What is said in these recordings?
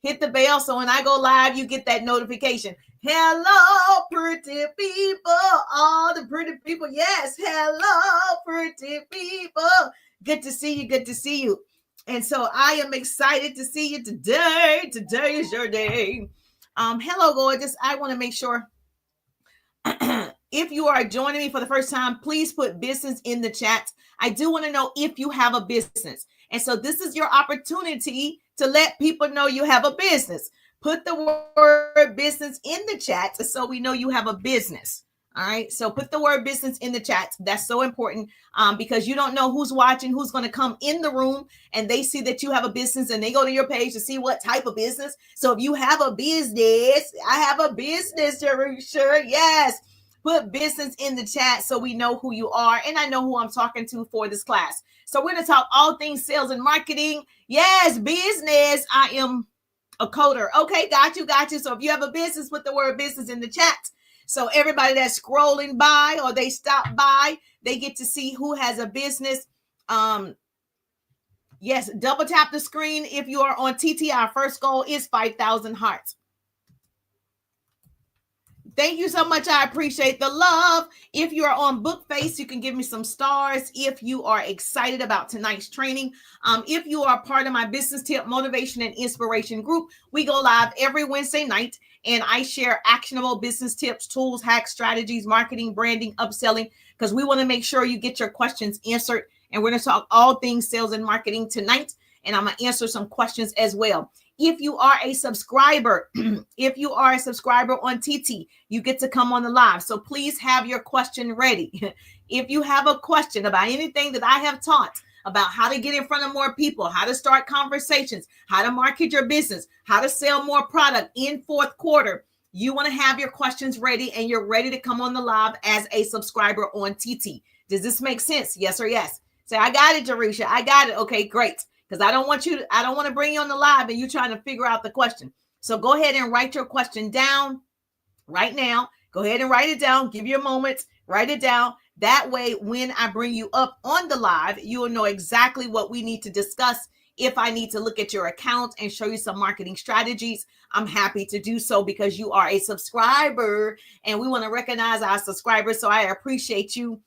hit the bell so when I go live, you get that notification. Hello, pretty people, all the pretty people. Yes, hello, pretty people. Good to see you. Good to see you. And so I am excited to see you today. Today is your day. Hello, gorgeous. I want to make sure if you are joining me for the first time, please put business in the chat. I do want to know if you have a business. And so this is your opportunity to let people know you have a business. Put the word business in the chat so we know you have a business. All right. So put the word business in the chat. That's so important because you don't know who's watching, who's going to come in the room, and they see that you have a business and they go to your page to see what type of business. So if you have a business, I have a business, sure. Yes. Put business in the chat so we know who you are. And I know who I'm talking to for this class. So we're going to talk all things sales and marketing. Yes, business. I am a coder. Okay, got you. So if you have a business, put the word business in the chat. So everybody that's scrolling by or they stop by, they get to see who has a business. Yes, double tap the screen if you are on TT. Our first goal is 5,000 hearts. Thank you so much. I appreciate the love. If you are on Bookface, you can give me some stars if you are excited about tonight's training. If you are part of my business tip, motivation, and inspiration group, we go live every Wednesday night, and I share actionable business tips, tools, hacks, strategies, marketing, branding, upselling, because we want to make sure you get your questions answered. And we're going to talk all things sales and marketing tonight, and I'm going to answer some questions as well. If you are a subscriber, on TT, you get to come on the live. So please have your question ready. If you have a question about anything that I have taught about how to get in front of more people, how to start conversations, how to market your business, how to sell more product in fourth quarter, you want to have your questions ready and you're ready to come on the live as a subscriber on TT. Does this make sense? Yes or yes? Say, I got it, Jerisha. I got it. Okay, great. Because I don't want to bring you on the live and you trying to figure out the question. So go ahead and write your question down right now. Go ahead and write it down. Give you a moment. Write it down. That way, when I bring you up on the live, you will know exactly what we need to discuss. If I need to look at your account and show you some marketing strategies, I'm happy to do so because you are a subscriber and we want to recognize our subscribers. So I appreciate you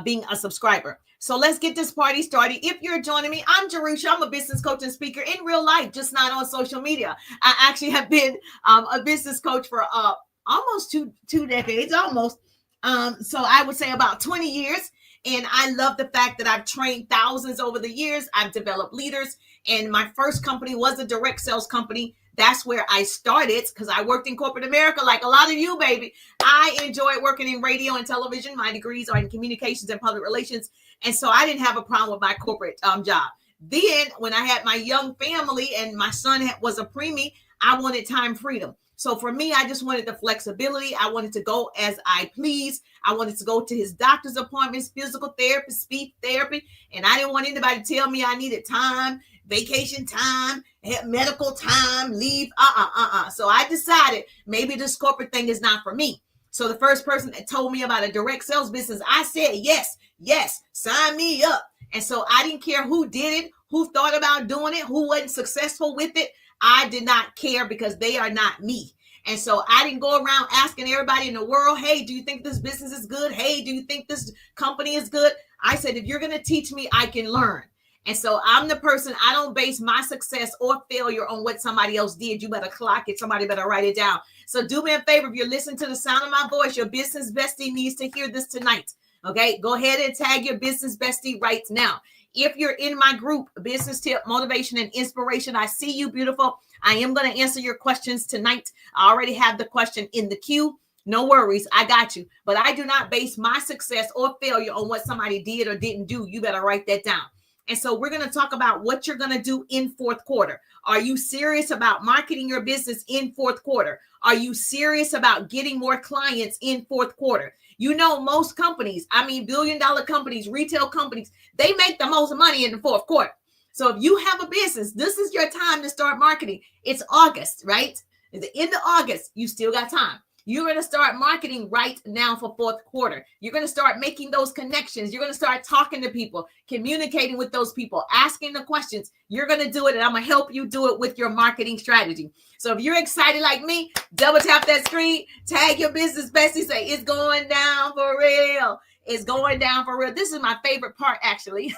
being a subscriber. So let's get this party started. If you're joining me, I'm Jerisha. I'm a business coach and speaker in real life, just not on social media. I actually have been a business coach for almost two decades, almost. So I would say about 20 years. And I love the fact that I've trained thousands over the years. I've developed leaders. And my first company was a direct sales company. That's where I started because I worked in corporate America like a lot of you, baby. I enjoyed working in radio and television. My degrees are in communications and public relations. And so I didn't have a problem with my corporate job. Then when I had my young family and my son was a preemie, I wanted time freedom. So for me, I just wanted the flexibility. I wanted to go as I please. I wanted to go to his doctor's appointments, physical therapy, speech therapy. And I didn't want anybody to tell me I needed time, vacation time, medical time, leave. So I decided maybe this corporate thing is not for me. So the first person that told me about a direct sales business, I said, yes, sign me up. And so I didn't care who did it, who thought about doing it, who wasn't successful with it. I did not care because they are not me. And so I didn't go around asking everybody in the world, hey, do you think this business is good? Hey, do you think this company is good? I said, if you're going to teach me, I can learn. And so I'm the person, I don't base my success or failure on what somebody else did. You better clock it. Somebody better write it down. So do me a favor. If you're listening to the sound of my voice, your business bestie needs to hear this tonight. Okay, go ahead and tag your business bestie right now. If you're in my group, Business Tip, Motivation, and Inspiration, I see you, beautiful. I am going to answer your questions tonight. I already have the question in the queue. No worries. I got you. But I do not base my success or failure on what somebody did or didn't do. You better write that down. And so we're going to talk about what you're going to do in fourth quarter. Are you serious about marketing your business in fourth quarter? Are you serious about getting more clients in fourth quarter? You know, most companies, billion-dollar companies, retail companies, they make the most money in the fourth quarter. So if you have a business, this is your time to start marketing. It's August, right? At the end of August, you still got time. You're going to start marketing right now for fourth quarter. You're going to start making those connections. You're going to start talking to people, communicating with those people, asking the questions. You're going to do it, and I'm going to help you do it with your marketing strategy. So if you're excited like me, double tap that screen, tag your business bestie, say it's going down for real. It's going down for real. This is my favorite part, actually.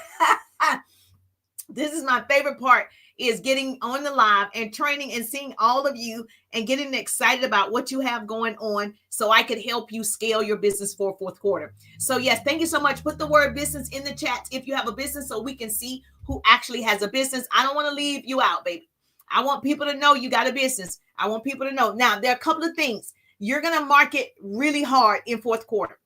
This is my favorite part, is getting on the live and training and seeing all of you and getting excited about what you have going on so I could help you scale your business for fourth quarter. So yes, thank you so much. Put the word business in the chat if you have a business so we can see who actually has a business. I don't want to leave you out, baby. I want people to know you got a business. I want people to know. Now, there are a couple of things. You're going to market really hard in fourth quarter.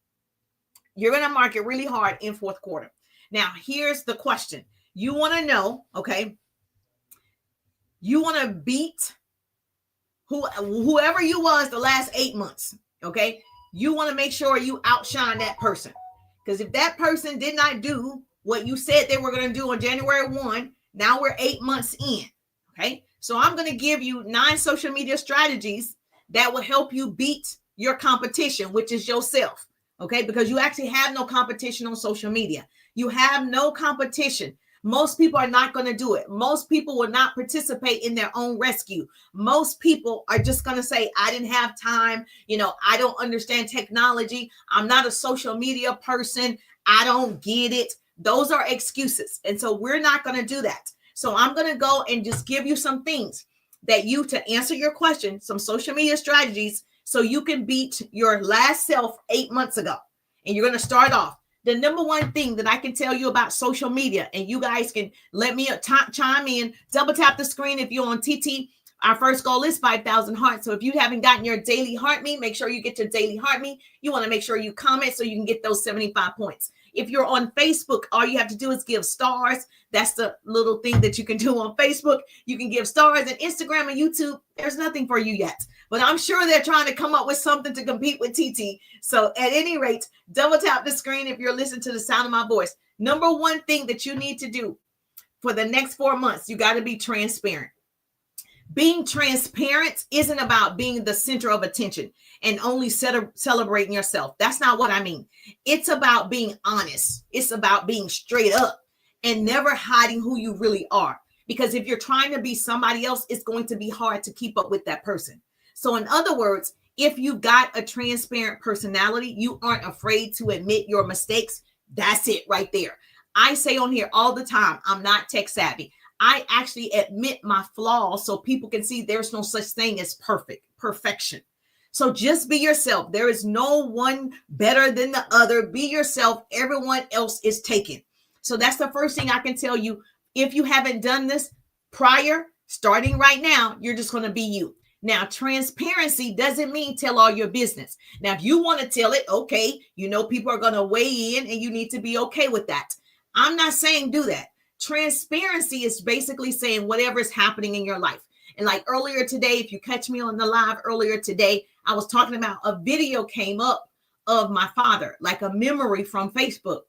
You're going to market really hard in fourth quarter. Now, here's the question. You want to know, okay? You want to beat whoever you was the last 8 months, okay? You want to make sure you outshine that person. Because if that person did not do what you said they were going to do on January 1, now we're 8 months in, okay? So I'm going to give you 9 social media strategies that will help you beat your competition, which is yourself, okay? Because you actually have no competition on social media. You have no competition. Most people are not going to do it. Most people will not participate in their own rescue. Most people are just going to say, I didn't have time. I don't understand technology. I'm not a social media person. I don't get it. Those are excuses. And so we're not going to do that. So I'm going to go and just give you some things that to answer your question, some social media strategies so you can beat your last self 8 months ago. And you're going to start off. The number one thing that I can tell you about social media, and you guys can let me chime in, double tap the screen if you're on TT. Our first goal is 5,000 hearts. So if you haven't gotten your daily heart me, make sure you get your daily heart me. You want to make sure you comment so you can get those 75 points. If you're on Facebook, all you have to do is give stars. That's the little thing that you can do on Facebook. You can give stars. And Instagram and YouTube, there's nothing for you yet. But I'm sure they're trying to come up with something to compete with TT. So at any rate, double tap the screen if you're listening to the sound of my voice. Number one thing that you need to do for the next 4 months, you got to be transparent. Being transparent isn't about being the center of attention and only celebrating yourself. That's not what I mean. It's about being honest. It's about being straight up and never hiding who you really are. Because if you're trying to be somebody else, it's going to be hard to keep up with that person. So in other words, if you got a transparent personality, you aren't afraid to admit your mistakes. That's it right there. I say on here all the time, I'm not tech savvy. I actually admit my flaws so people can see there's no such thing as perfection. So just be yourself. There is no one better than the other. Be yourself. Everyone else is taken. So that's the first thing I can tell you. If you haven't done this prior, starting right now, you're just going to be you. Now, transparency doesn't mean tell all your business. Now, if you want to tell it, okay, people are going to weigh in and you need to be okay with that. I'm not saying do that. Transparency is basically saying whatever is happening in your life. And like earlier today, if you catch me on the live earlier today, I was talking about a video came up of my father, like a memory from Facebook.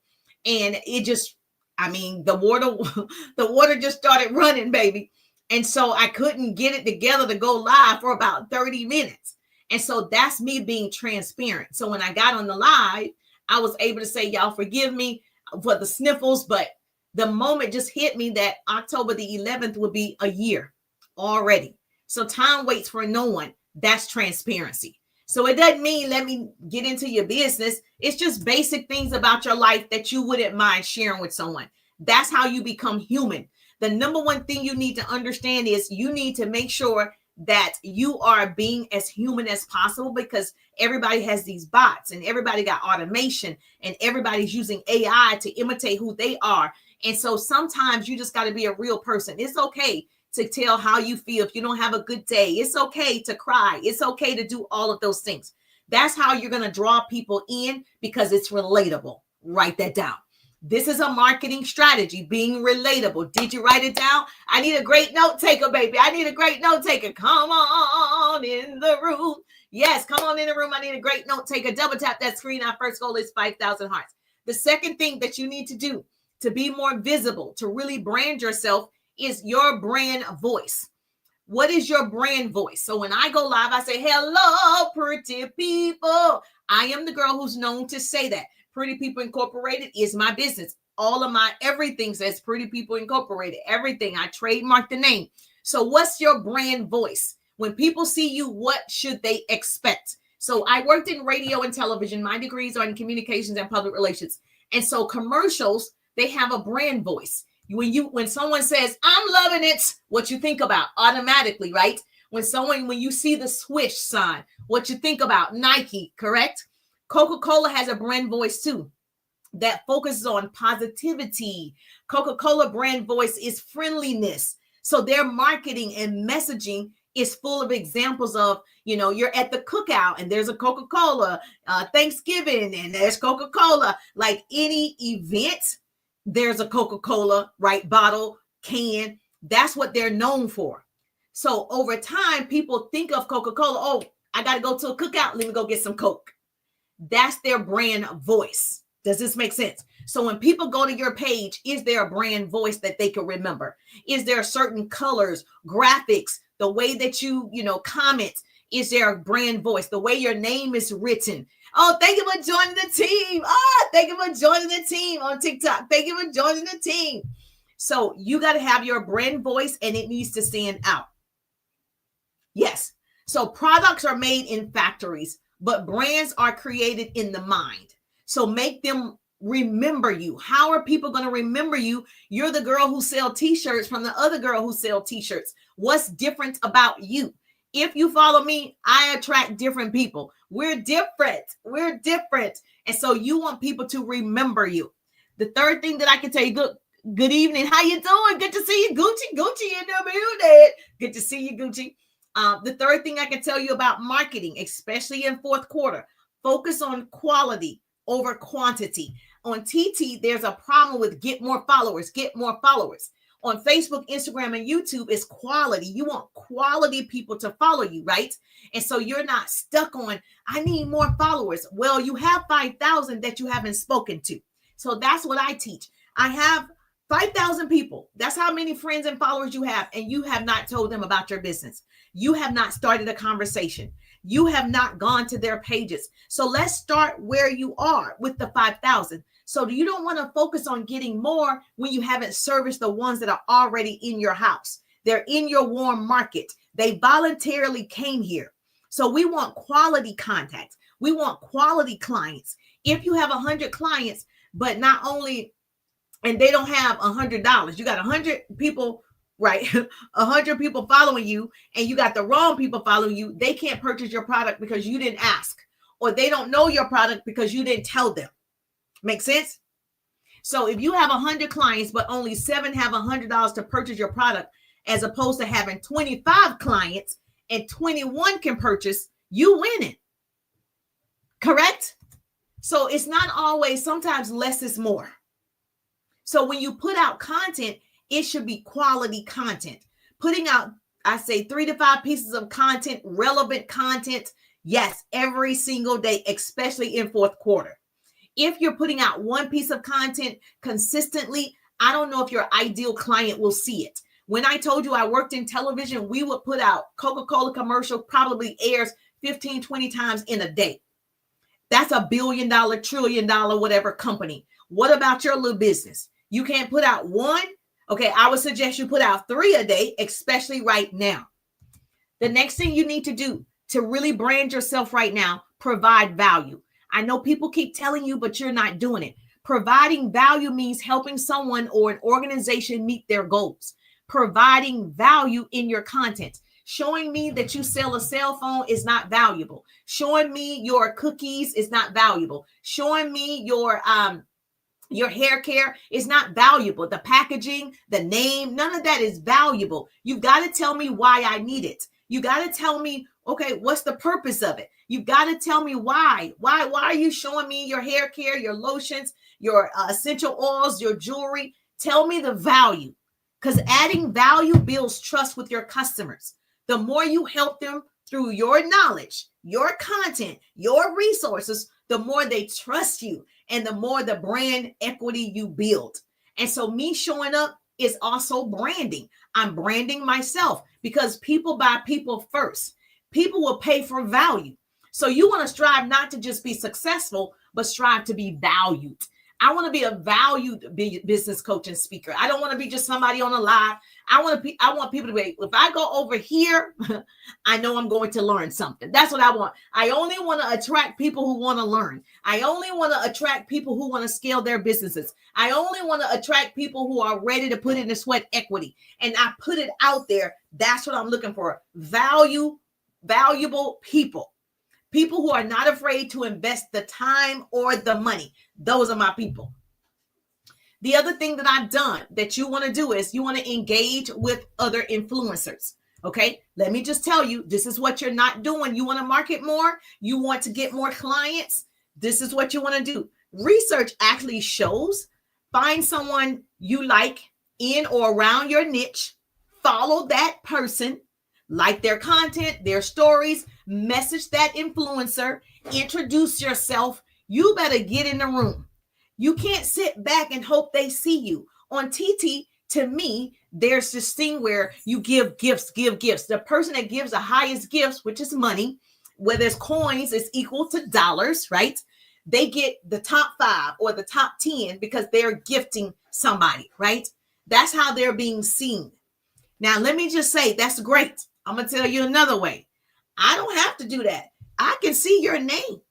And it just, the water just started running, baby. And so I couldn't get it together to go live for about 30 minutes. And so that's me being transparent. So when I got on the live, I was able to say, y'all forgive me for the sniffles, but the moment just hit me that October the 11th would be a year already. So time waits for no one. That's transparency. So it doesn't mean let me get into your business. It's just basic things about your life that you wouldn't mind sharing with someone. That's how you become human. The number one thing you need to understand is you need to make sure that you are being as human as possible, because everybody has these bots and everybody got automation and everybody's using AI to imitate who they are. And so sometimes you just got to be a real person. It's okay to tell how you feel if you don't have a good day. It's okay to cry. It's okay to do all of those things. That's how you're going to draw people in, because it's relatable. Write that down. This is a marketing strategy, being relatable. Did you write it down? I need a great note taker, baby. I need a great note taker. Come on in the room. Yes, come on in the room. I need a great note taker. Double tap that screen. Our first goal is 5,000 hearts. The second thing that you need to do to be more visible, to really brand yourself, is your brand voice. What is your brand voice? So when I go live, I say, hello, pretty people. I am the girl who's known to say that. Pretty People Incorporated is my business. All of my everything says Pretty People Incorporated. Everything. I trademark the name. So what's your brand voice? When people see you, what should they expect? So I worked in radio and television. My degrees are in communications and public relations. And so commercials, they have a brand voice. When someone says, I'm loving it, what you think about automatically, right? When you see the Swish sign, what you think about Nike, correct? Coca-Cola has a brand voice too that focuses on positivity. Coca-Cola brand voice is friendliness. So their marketing and messaging is full of examples of, you're at the cookout and there's a Coca-Cola, Thanksgiving and there's Coca-Cola. Like any event, there's a Coca-Cola, right? Bottle, can. That's what they're known for. So over time, people think of Coca-Cola. Oh, I got to go to a cookout. Let me go get some Coke. That's their brand voice. Does this make sense? So when people go to your page, is there a brand voice that they can remember? Is there certain colors, graphics, the way that you comment? Is there a brand voice? The way your name is written? Oh, thank you for joining the team. Thank you for joining the team on TikTok. Thank you for joining the team. So you got to have your brand voice and it needs to stand out. Yes. So products are made in factories, but brands are created in the mind. So make them remember you. How are people going to remember you? You're the girl who sells t-shirts from the other girl who sells t-shirts. What's different about you? If you follow me, I attract different people. We're different. We're different. And so you want people to remember you. The third thing that I can tell you, good evening. How you doing? Good to see you, Gucci. Gucci in the building. Good to see you, Gucci. The third thing I can tell you about marketing, especially in fourth quarter, focus on quality over quantity. On TT, there's a problem with get more followers. On Facebook, Instagram, and YouTube is quality. You want quality people to follow you, right? And so you're not stuck on, I need more followers. Well, you have 5,000 that you haven't spoken to. So that's what I teach. I have 5,000 people. That's how many friends and followers you have. And you have not told them about your business. You have not started a conversation. You have not gone to their pages. So let's start where you are with the 5,000. So you don't want to focus on getting more when you haven't serviced the ones that are already in your house. They're in your warm market. They voluntarily came here. So we want quality contacts. We want quality clients. If you have 100 clients, but not only, and they don't have $100, you got 100 people, right? 100 people following you, and you got the wrong people following you. They can't purchase your product because you didn't ask, or they don't know your product because you didn't tell them. Make sense? So if you have 100 clients, but only 7 have $100 to purchase your product, as opposed to having 25 clients and 21 can purchase, you winning. Correct? So it's not always, sometimes less is more. So when you put out content, it should be quality content. Putting out, I say 3 to 5 pieces of content, relevant content. Yes, every single day, especially in fourth quarter. If you're putting out one piece of content consistently, I don't know if your ideal client will see it. When I told you I worked in television, we would put out Coca-Cola commercial, probably airs 15, 20 times in a day. That's $1 billion, $1 trillion, whatever company. What about your little business? You can't put out one? Okay, I would suggest you put out 3 a day, especially right now. The next thing you need to do to really brand yourself right now, provide value. I know people keep telling you, but you're not doing it. Providing value means helping someone or an organization meet their goals. Providing value in your content. Showing me that you sell a cell phone is not valuable. Showing me your cookies is not valuable. Showing me your hair care is not valuable. The packaging, the name, none of that is valuable. You've got to tell me why I need it. You got to tell me, okay, what's the purpose of it? You've got to tell me why. Why are you showing me your hair care, your lotions, your essential oils, your jewelry? Tell me the value, because adding value builds trust with your customers. The more you help them through your knowledge, your content, your resources, the more they trust you and the more the brand equity you build. And so me showing up is also branding. I'm branding myself because people buy people first. People will pay for value. So you want to strive not to just be successful, but strive to be valued. I want to be a valued business coach and speaker. I don't want to be just somebody on a live. I want people to be, if I go over here, I know I'm going to learn something. That's what I want. I only want to attract people who want to learn. I only want to attract people who want to scale their businesses. I only want to attract people who are ready to put in the sweat equity. And I put it out there. That's what I'm looking for. Valuable people. People who are not afraid to invest the time or the money. Those are my people. The other thing that I've done that you want to do is you want to engage with other influencers. Okay, let me just tell you, this is what you're not doing. You want to market more. You want to get more clients. This is what you want to do. Research actually shows, find someone you like in or around your niche, follow that person, like their content, their stories, message that influencer, introduce yourself. You better get in the room. You can't sit back and hope they see you. On TT, to me, there's this thing where you give gifts. The person that gives the highest gifts, which is money, whether it's coins, it's equal to dollars, right? They get the top 5 or the top 10 because they're gifting somebody, right? That's how they're being seen. Now, let me just say, that's great. I'm going to tell you another way. I don't have to do that. I can see your name.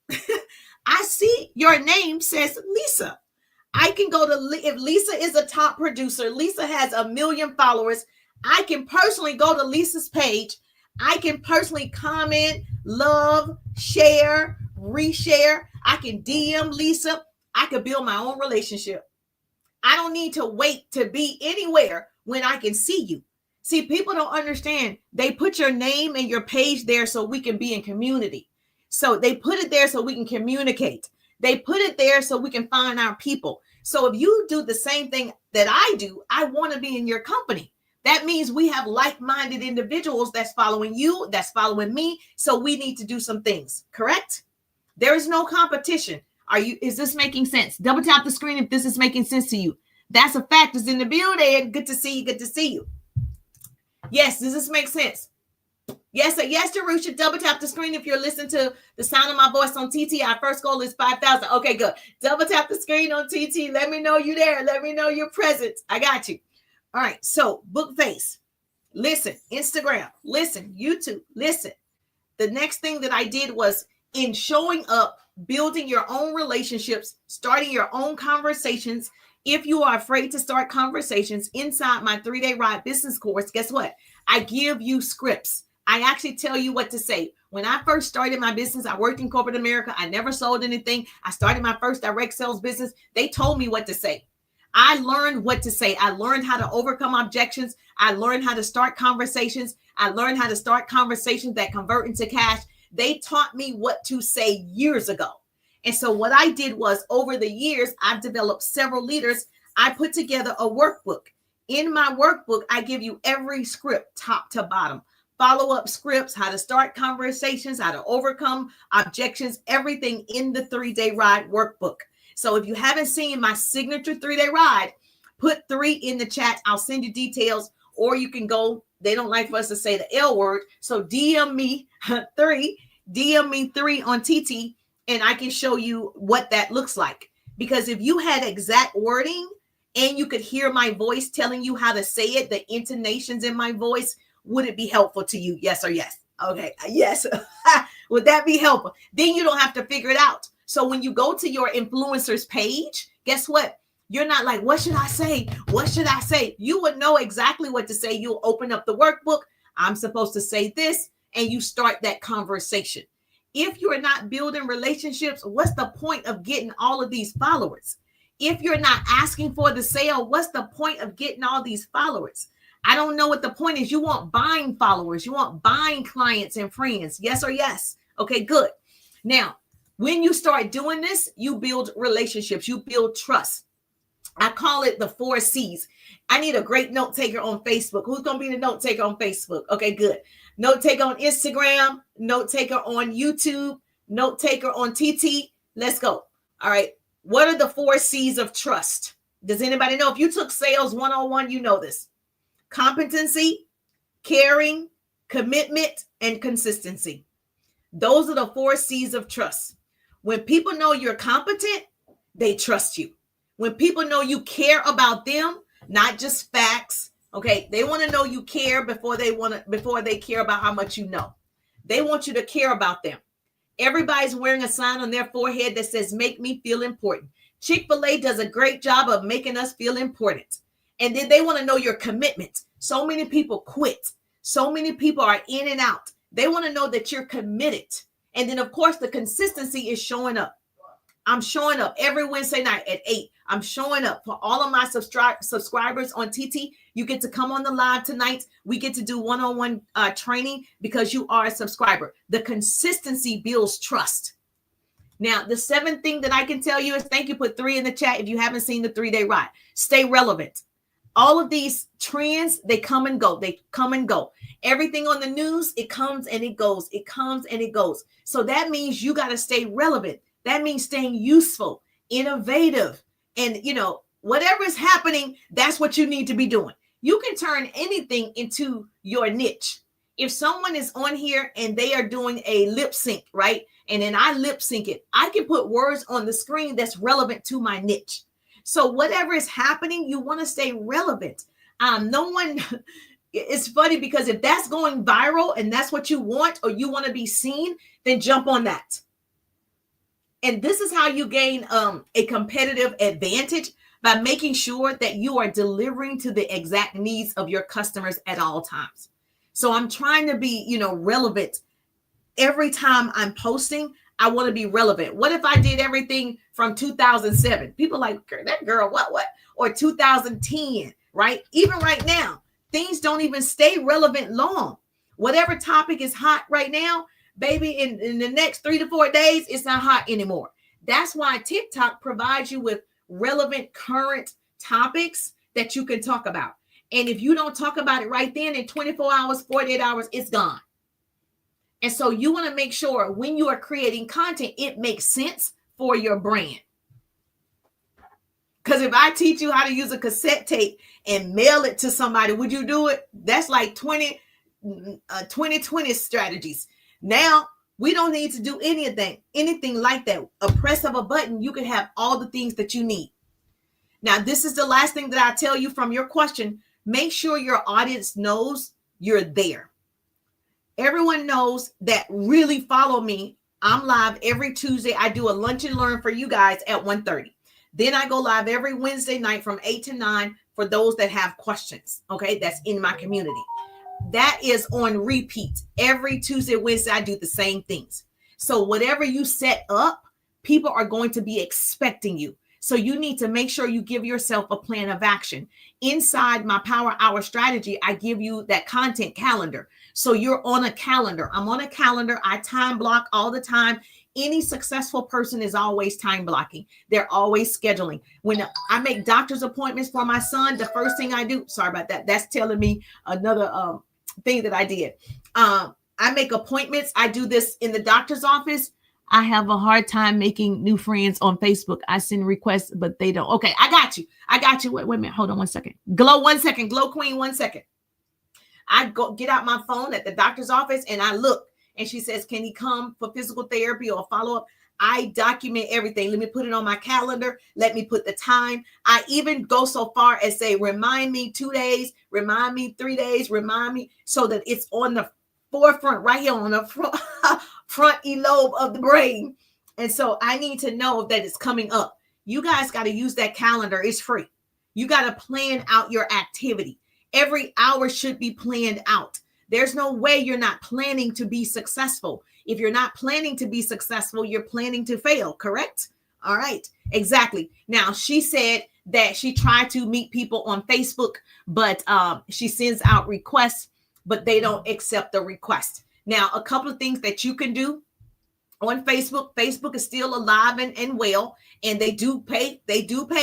I see your name says Lisa. I can go to, if Lisa is a top producer, Lisa has 1 million followers. I can personally go to Lisa's page. I can personally comment, love, share, reshare. I can DM Lisa. I can build my own relationship. I don't need to wait to be anywhere when I can see you. See, people don't understand. They put your name and your page there so we can be in community. So they put it there so we can communicate. They put it there so we can find our people. So if you do the same thing that I do, I want to be in your company. That means we have like-minded individuals that's following you, that's following me. So we need to do some things, correct? There is no competition. Is this making sense? Double tap the screen if this is making sense to you. That's a fact. It's in the building. Good to see you. Good to see you. Yes, does this make sense? Yes, Jerusha, double tap the screen if you're listening to the sound of my voice on TT. Our first goal is 5,000. Okay, good. Double tap the screen on TT. Let me know you're there. Let me know you're present. I got you. All right, so Bookface, listen. Instagram, listen. YouTube, listen. The next thing that I did was in showing up, building your own relationships, starting your own conversations. If you are afraid to start conversations inside my 3-day ride business course, guess what? I give you scripts. I actually tell you what to say. When I first started my business, I worked in corporate America. I never sold anything. I started my first direct sales business. They told me what to say. I learned what to say. I learned how to overcome objections. I learned how to start conversations. I learned how to start conversations that convert into cash. They taught me what to say years ago. And so what I did was over the years, I've developed several leaders. I put together a workbook. In my workbook, I give you every script top to bottom, follow-up scripts, how to start conversations, how to overcome objections, everything in the 3-day ride workbook. So if you haven't seen my signature 3-day ride, put 3 in the chat. I'll send you details, or you can go. They don't like for us to say the L word. So DM me 3 on TT. And I can show you what that looks like. Because if you had exact wording and you could hear my voice telling you how to say it, the intonations in my voice, would it be helpful to you? Yes or yes? Okay, yes. Would that be helpful? Then you don't have to figure it out. So when you go to your influencer's page, guess what? You're not like, what should I say? What should I say? You would know exactly what to say. You'll open up the workbook. I'm supposed to say this, and you start that conversation. If you're not building relationships, what's the point of getting all of these followers? If you're not asking for the sale, what's the point of getting all these followers? I don't know what the point is. You want buying followers. You want buying clients and friends. Yes or yes? Okay, good. Now, when you start doing this, you build relationships. You build trust. I call it the 4 C's. I need a great note taker on Facebook. Who's going to be the note taker on Facebook? Okay, good. Note taker on Instagram, note taker on YouTube, note taker on TT. Let's go. All right. What are the 4 C's of trust? Does anybody know? If you took sales 101, you know this. Competency, caring, commitment, and consistency. Those are the 4 C's of trust. When people know you're competent, they trust you. When people know you care about them, not just facts, okay, they want to know you care before they care about how much you know. They want you to care about them. Everybody's wearing a sign on their forehead that says, make me feel important. Chick-fil-A does a great job of making us feel important. And then they want to know your commitment. So many people quit. So many people are in and out. They want to know that you're committed. And then, of course, the consistency is showing up. I'm showing up every Wednesday night at 8. I'm showing up for all of my subscribers on TT. You get to come on the live tonight. We get to do one-on-one training because you are a subscriber. The consistency builds trust. Now, the 7th thing that I can tell you is, thank you, put 3 in the chat if you haven't seen the 3-day ride. Stay relevant. All of these trends, they come and go. They come and go. Everything on the news, it comes and it goes. It comes and it goes. So that means you got to stay relevant. That means staying useful, innovative, and, whatever is happening, that's what you need to be doing. You can turn anything into your niche. If someone is on here and they are doing a lip sync, right? And then I lip sync it, I can put words on the screen that's relevant to my niche. So whatever is happening, you want to stay relevant. It's funny because if that's going viral and that's what you want, or you want to be seen, then jump on that. And this is how you gain a competitive advantage, by making sure that you are delivering to the exact needs of your customers at all times. So I'm trying to be, relevant. Every time I'm posting, I want to be relevant. What if I did everything from 2007? People like, that girl, what? Or 2010, right? Even right now, things don't even stay relevant long. Whatever topic is hot right now, baby, in the next 3 to 4 days, it's not hot anymore. That's why TikTok provides you with relevant current topics that you can talk about. And if you don't talk about it right then, in 24 hours, 48 hours, it's gone. And so you want to make sure when you are creating content, it makes sense for your brand. Because if I teach you how to use a cassette tape and mail it to somebody, would you do it? That's like 2020 strategies. Now, we don't need to do anything like that. A press of a button, you can have all the things that you need. Now, this is the last thing that I tell you from your question. Make sure your audience knows you're there. Everyone knows that really follow me. I'm live every Tuesday. I do a lunch and learn for you guys at 1:30. Then I go live every Wednesday night from 8 to 9 for those that have questions. Okay, that's in my community. That is on repeat. Every Tuesday, Wednesday, I do the same things. So whatever you set up, people are going to be expecting you. So you need to make sure you give yourself a plan of action. Inside my Power Hour strategy, I give you that content calendar. So you're on a calendar. I'm on a calendar. I time block all the time. Any successful person is always time blocking. They're always scheduling. When I make doctor's appointments for my son, the first thing I do, sorry about that, that's telling me another thing that I did. I make appointments. I do this in the doctor's office. I have a hard time making new friends on Facebook. I send requests, but they don't. Okay, I got you. Wait a minute. Hold on 1 second. Glow 1 second. Glow Queen 1 second. I go get out my phone at the doctor's office and I look, and she says, can he come for physical therapy or follow up? I document everything. Let me put it on my calendar. Let me put the time. I even go so far as say, remind me 2 days, remind me 3 days, remind me, so that it's on the forefront right here on the front elobe of the brain. And so I need to know that it's coming up. You guys got to use that calendar. It's free. You got to plan out your activity. Every hour should be planned out. There's no way you're not planning to be successful. If you're not planning to be successful, you're planning to fail, correct? All right, exactly. Now, she said that she tried to meet people on Facebook, but she sends out requests, but they don't accept the request. Now, a couple of things that you can do on Facebook. Facebook is still alive and well, and they do pay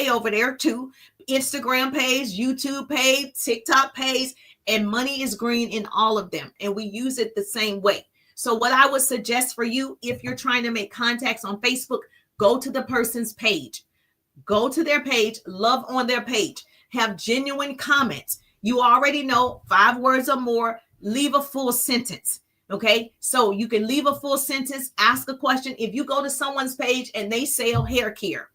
over there too. Instagram page, YouTube page, TikTok page, and money is green in all of them. And we use it the same way. So what I would suggest for you, if you're trying to make contacts on Facebook, go to the person's page. Go to their page, love on their page, have genuine comments. You already know 5 words or more, leave a full sentence. Okay, so you can leave a full sentence, ask a question. If you go to someone's page and they sell hair care,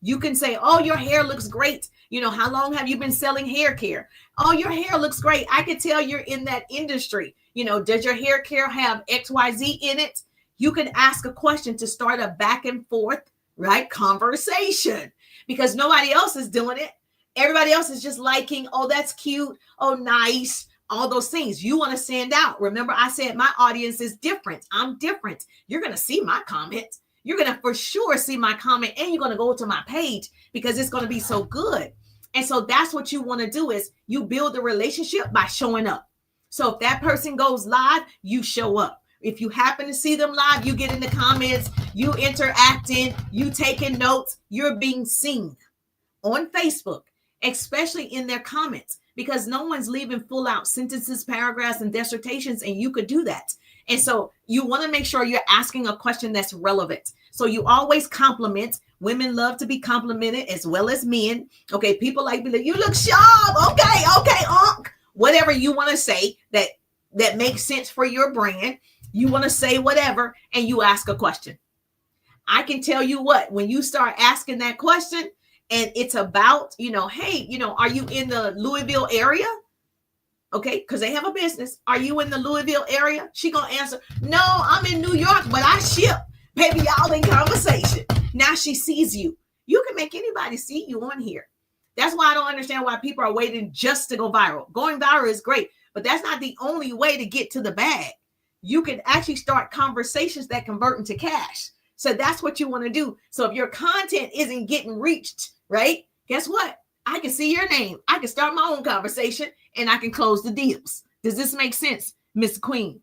you can say, oh, your hair looks great. You know, how long have you been selling hair care? Oh, your hair looks great. I can tell you're in that industry. You know, does your hair care have XYZ in it? You can ask a question to start a back and forth, right, conversation, because nobody else is doing it. Everybody else is just liking, oh, that's cute. Oh, nice. All those things. You want to stand out. Remember, I said my audience is different. I'm different. You're going to see my comments. You're going to for sure see my comment, and you're going to go to my page because it's going to be so good. And so that's what you want to do, is you build a relationship by showing up. So if that person goes live, you show up. If you happen to see them live, you get in the comments, you interacting, you taking notes, you're being seen on Facebook, especially in their comments, because no one's leaving full out sentences, paragraphs, and dissertations, and you could do that. And so you want to make sure you're asking a question that's relevant. So you always compliment. Women love to be complimented as well as men. Okay, people like, you look sharp. Okay, whatever you want to say that makes sense for your brand. You want to say whatever, and you ask a question. I can tell you what, when you start asking that question, and it's about, hey, are you in the Louisville area? Okay, because they have a business. Are you in the Louisville area? She gonna answer, no, I'm in New York, but I ship. Baby, y'all in conversation. Now she sees you. You can make anybody see you on here. That's why I don't understand why people are waiting just to go viral. Going viral is great, but that's not the only way to get to the bag. You can actually start conversations that convert into cash. So that's what you want to do. So if your content isn't getting reached, right? Guess what? I can see your name. I can start my own conversation and I can close the deals. Does this make sense, Miss Queen?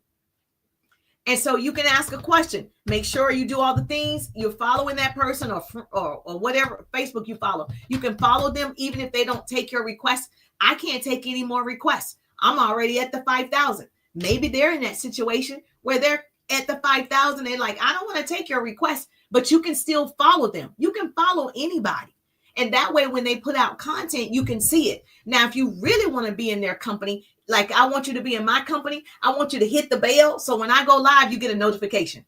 And so you can ask a question. Make sure you do all the things. You're following that person or whatever Facebook you follow. You can follow them even if they don't take your request. I can't take any more requests. I'm already at the 5,000. Maybe they're in that situation where they're at the 5,000 and like, I don't want to take your request, but you can still follow them. You can follow anybody. And that way, when they put out content, you can see it. Now, if you really want to be in their company, like I want you to be in my company, I want you to hit the bell. So when I go live, you get a notification,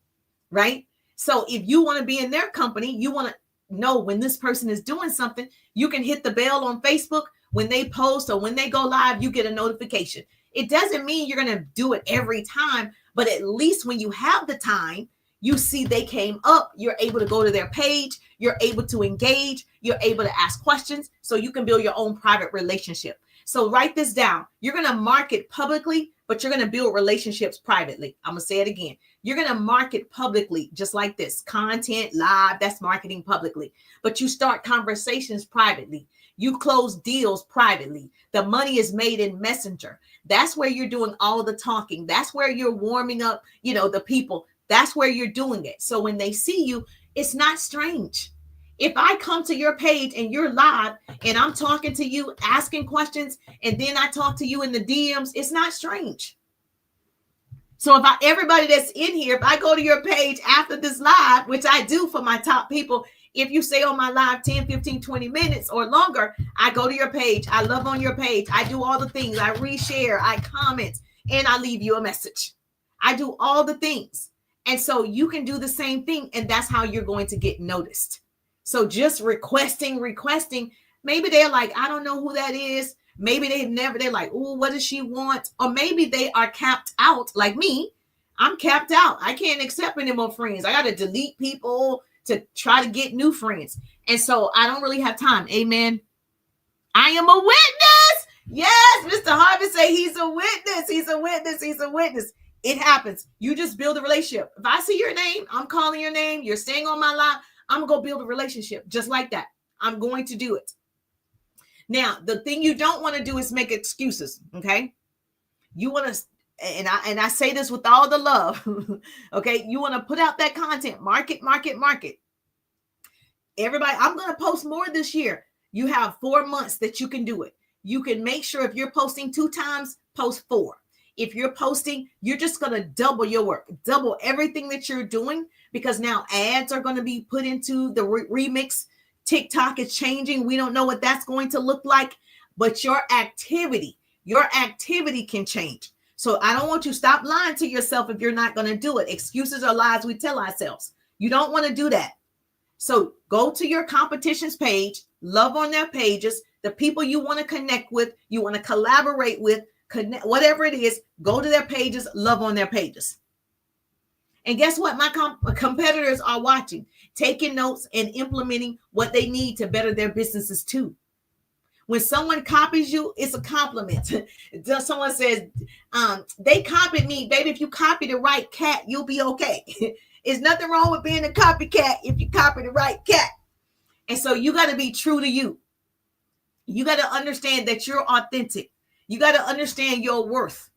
right? So if you want to be in their company, you want to know when this person is doing something, you can hit the bell on Facebook. When they post or when they go live, you get a notification. It doesn't mean you're going to do it every time, but at least when you have the time, you see they came up, you're able to go to their page, you're able to engage, you're able to ask questions, so you can build your own private relationship. So write this down. You're going to market publicly, but you're going to build relationships privately. I'm going to say it again. You're going to market publicly, just like this. Content, live, that's marketing publicly. But you start conversations privately. You close deals privately. The money is made in Messenger. That's where you're doing all the talking. That's where you're warming up, the people. That's where you're doing it. So when they see you, it's not strange. If I come to your page and you're live and I'm talking to you, asking questions, and then I talk to you in the DMs, it's not strange. So everybody that's in here, if I go to your page after this live, which I do for my top people, if you stay on my live 10, 15, 20 minutes or longer, I go to your page. I love on your page. I do all the things. I reshare, I comment, and I leave you a message. I do all the things. And so you can do the same thing. And that's how you're going to get noticed. So just requesting, maybe they're like, I don't know who that is. Maybe they're like, oh, what does she want? Or maybe they are capped out like me. I'm capped out. I can't accept any more friends. I got to delete people to try to get new friends. And so I don't really have time. Amen. I am a witness. Yes, Mr. Harvey say he's a witness. He's a witness. He's a witness. It happens. You just build a relationship. If I see your name, I'm calling your name. You're staying on my live. I'm going to go build a relationship just like that. I'm going to do it. Now, the thing you don't want to do is make excuses. Okay. You want to, and I say this with all the love. Okay. You want to put out that content, market. Everybody, I'm going to post more this year. You have 4 months that you can do it. You can make sure if you're posting 2 times, post 4. If you're posting, you're just going to double your work, double everything that you're doing, because now ads are going to be put into the remix. TikTok is changing. We don't know what that's going to look like, but your activity can change. So I don't want you to stop lying to yourself if you're not going to do it. Excuses are lies we tell ourselves. You don't want to do that. So go to your competitions page, love on their pages, the people you want to connect with, you want to collaborate with, connect, whatever it is, go to their pages, love on their pages. And guess what? My competitors are watching, taking notes and implementing what they need to better their businesses too. When someone copies you, it's a compliment. Someone says, they copied me, baby. If you copy the right cat, you'll be okay. There's nothing wrong with being a copycat if you copy the right cat. And so you got to be true to you. You got to understand that you're authentic. You got to understand your worth.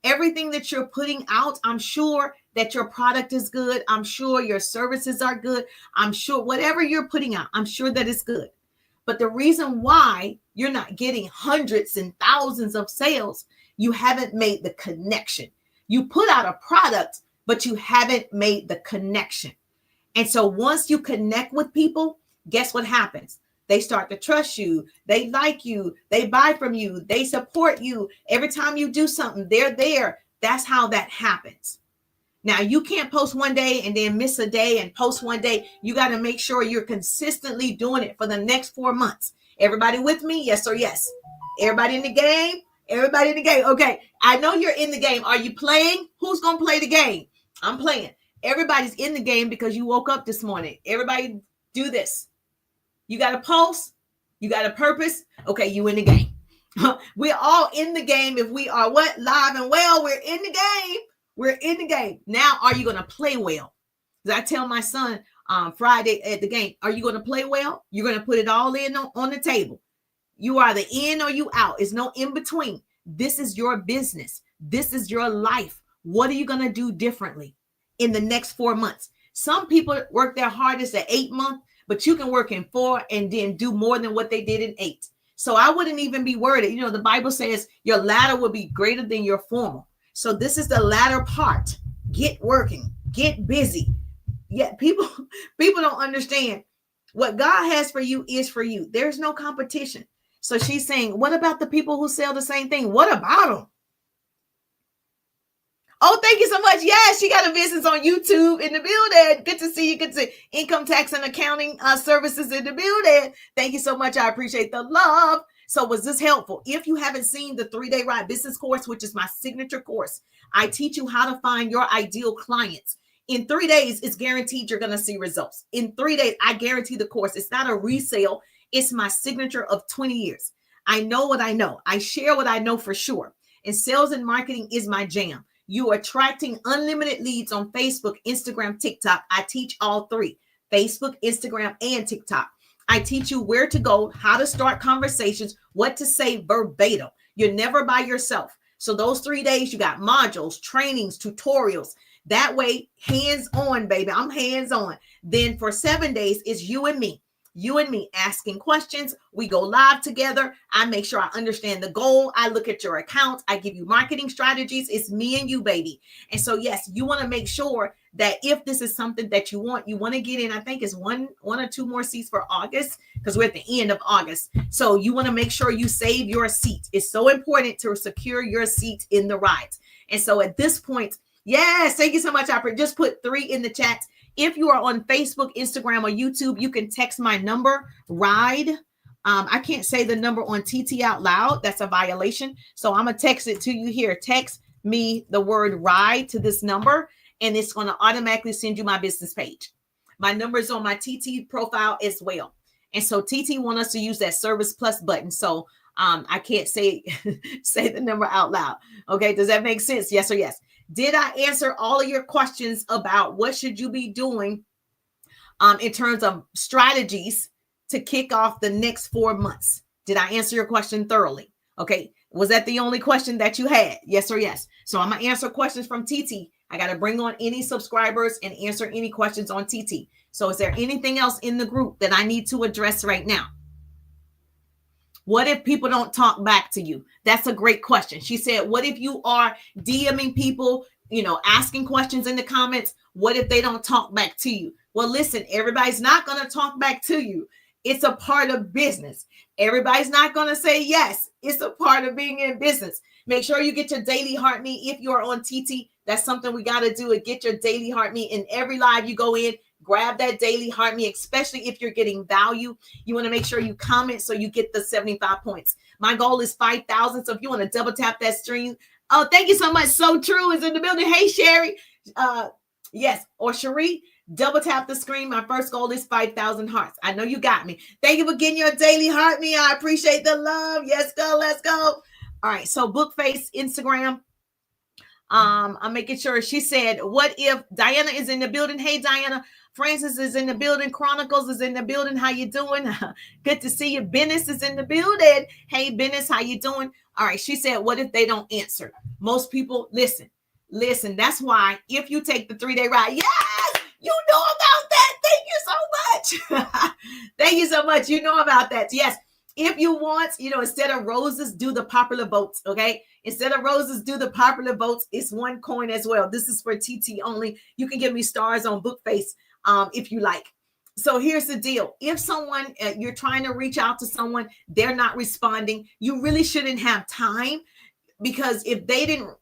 Everything that you're putting out, I'm sure that your product is good. I'm sure your services are good. I'm sure whatever you're putting out, I'm sure that it's good. But the reason why you're not getting hundreds and thousands of sales, you haven't made the connection. You put out a product, but you haven't made the connection. And so once you connect with people, guess what happens? They start to trust you. They like you. They buy from you. They support you. Every time you do something, they're there. That's how that happens. Now, you can't post one day and then miss a day and post one day. You got to make sure you're consistently doing it for the next 4 months. Everybody with me? Yes or yes? Everybody in the game? Everybody in the game. Okay. I know you're in the game. Are you playing? Who's going to play the game? I'm playing. Everybody's in the game because you woke up this morning. Everybody do this. You got a pulse. You got a purpose. Okay. You in the game. We're all in the game. If we are what? Live and well, we're in the game. We're in the game. Now, are you going to play well? Because I tell my son Friday at the game, are you going to play well? You're going to put it all in on the table. You are the in or you out. It's no in between. This is your business. This is your life. What are you going to do differently in the next 4 months? Some people work their hardest at 8 months, but you can work in 4 and then do more than what they did in 8. So I wouldn't even be worried. You know, the Bible says your latter will be greater than your former. So this is the latter part. Get working, get busy. Yet people don't understand what God has for you is for you. There's no competition. So she's saying, what about the people who sell the same thing? What about them? Oh, thank you so much. Yes, she got a business on YouTube in the building. Good to see you. Good to see income tax and accounting services in the building. Thank you so much. I appreciate the love. So was this helpful? If you haven't seen the 3-day Ride Business course, which is my signature course, I teach you how to find your ideal clients. In 3 days, it's guaranteed you're going to see results. In 3 days, I guarantee the course. It's not a resale. It's my signature of 20 years. I know what I know. I share what I know for sure. And sales and marketing is my jam. You are attracting unlimited leads on Facebook, Instagram, TikTok. I teach all 3, Facebook, Instagram, and TikTok. I teach you where to go, how to start conversations, what to say verbatim. You're never by yourself. So those 3 days, you got modules, trainings, tutorials. That way, hands-on, baby. I'm hands-on. Then for 7 days, it's you and me asking questions. We go live together. I make sure I understand the goal. I look at your accounts. I give you marketing strategies. It's me and you, baby. And so, yes, you want to make sure that if this is something that you want to get in. I think it's one or 2 more seats for August because we're at the end of August. So you want to make sure you save your seat. It's so important to secure your seat in the rides. And so at this point, yes, thank you so much. I just put 3 in the chat. If you are on Facebook, Instagram, or YouTube, you can text my number, RIDE. I can't say the number on TT out loud. That's a violation. So I'm going to text it to you here. Text me the word RIDE to this number, and it's going to automatically send you my business page. My number is on my TT profile as well. And so TT want us to use that Service Plus button. So I can't say the number out loud. Okay, does that make sense? Yes or yes? Did I answer all of your questions about what should you be doing in terms of strategies to kick off the next 4 months? Did I answer your question thoroughly? Okay. Was that the only question that you had? Yes or yes? So I'm going to answer questions from TT. I got to bring on any subscribers and answer any questions on TT. So is there anything else in the group that I need to address right now? What if people don't talk back to you? That's a great question. She said, what if you are DMing people, asking questions in the comments? What if they don't talk back to you? Well, listen, everybody's not going to talk back to you. It's a part of business. Everybody's not going to say yes. It's a part of being in business. Make sure you get your daily heart meet. If you're on TT, that's something we got to do. It get your daily heart meet. In every live you go in, grab that daily heart meet, especially if you're getting value. You want to make sure you comment so you get the 75 points. My goal is 5,000. So if you want to double tap that stream. Oh, thank you so much. So True is in the building. Hey, Sherry. Yes. Or Cherie. Double tap the screen. My first goal is 5,000 hearts. I know you got me. Thank you for getting your daily heart me. I appreciate the love. Yes, go. Let's go. All right. So Bookface, Instagram. I'm making sure. She said, what if Diana is in the building? Hey, Diana. Francis is in the building. Chronicles is in the building. How you doing? Good to see you. Bennis is in the building. Hey, Bennis, how you doing? All right. She said, what if they don't answer? Most people, listen. That's why if you take the 3-day ride, yes, you know about that. Thank you so much. Thank you so much. You know about that. Yes. If you want, instead of roses, do the popular votes. Okay. Instead of roses, do the popular votes. It's one coin as well. This is for TT only. You can give me stars on Bookface if you like. So here's the deal. If someone, you're trying to reach out to someone, they're not responding, you really shouldn't have time, because if they didn't,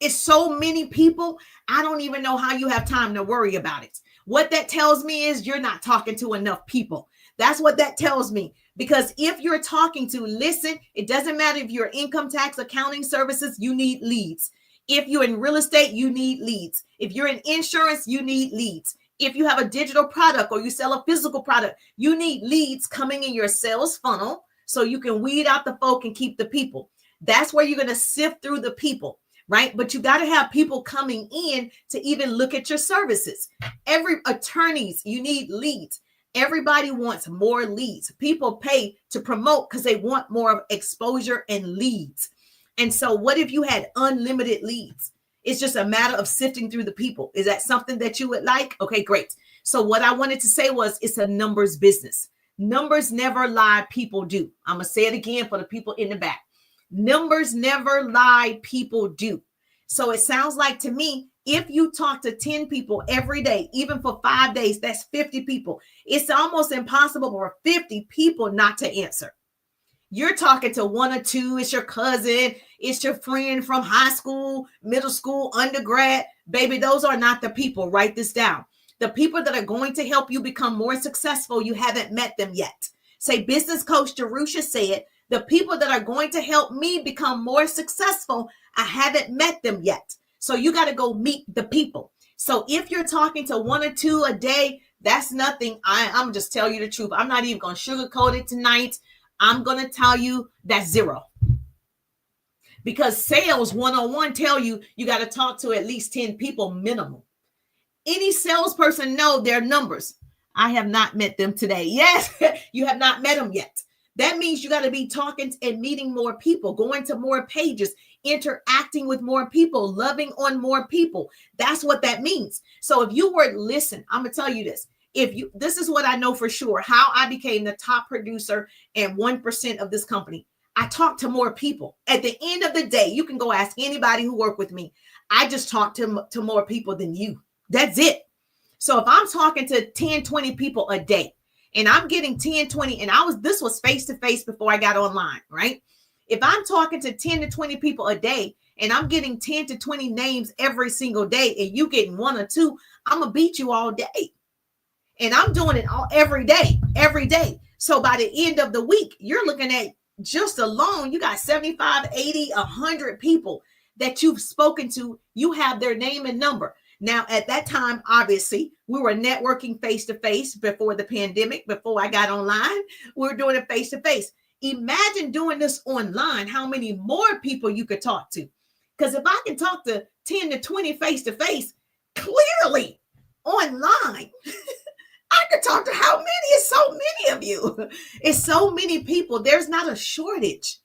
it's so many people, I don't even know how you have time to worry about it. What that tells me is you're not talking to enough people. That's what that tells me. Because if you're talking to, listen, it doesn't matter if you're income tax, accounting services, you need leads. If you're in real estate, you need leads. If you're in insurance, you need leads. If you have a digital product or you sell a physical product, you need leads coming in your sales funnel so you can weed out the folk and keep the people. That's where you're going to sift through the people, right? But you got to have people coming in to even look at your services. Every attorneys, you need leads. Everybody wants more leads. People pay to promote because they want more of exposure and leads. And so what if you had unlimited leads? It's just a matter of sifting through the people. Is that something that you would like? Okay, great. So what I wanted to say was it's a numbers business. Numbers never lie, people do. I'm going to say it again for the people in the back. Numbers never lie, people do. So it sounds like to me, if you talk to 10 people every day, even for 5 days, that's 50 people. It's almost impossible for 50 people not to answer. You're talking to one or two. It's your cousin. It's your friend from high school, middle school, undergrad. Baby, those are not the people. Write this down. The people that are going to help you become more successful, you haven't met them yet. Say, business coach Jerusha said, the people that are going to help me become more successful, I haven't met them yet. So you got to go meet the people. So if you're talking to one or two a day, that's nothing. I'm just tell you the truth. I'm not even going to sugarcoat it tonight. I'm going to tell you that's zero. Because sales 101 tell you got to talk to at least 10 people minimum. Any salesperson know their numbers. I have not met them today. Yes, you have not met them yet. That means you got to be talking and meeting more people, going to more pages, interacting with more people, loving on more people. That's what that means. So if you were, listen, I'm going to tell you this. This is what I know for sure, how I became the top producer and 1% of this company. I talk to more people. At the end of the day, you can go ask anybody who worked with me. I just talk to more people than you. That's it. So if I'm talking to 10, 20 people a day and I'm getting 10, 20, and this was face-to-face before I got online, right? If I'm talking to 10 to 20 people a day and I'm getting 10 to 20 names every single day and you getting one or two, I'm going to beat you all day. And I'm doing it every day. So by the end of the week, you're looking at just alone, you got 75, 80, 100 people that you've spoken to. You have their name and number. Now, at that time, obviously, we were networking face-to-face before the pandemic, before I got online. We were doing it face-to-face. Imagine doing this online, how many more people you could talk to. Because if I can talk to 10 to 20 face-to-face, clearly online, I could talk to how many? It's so many of you. It's so many people. There's not a shortage.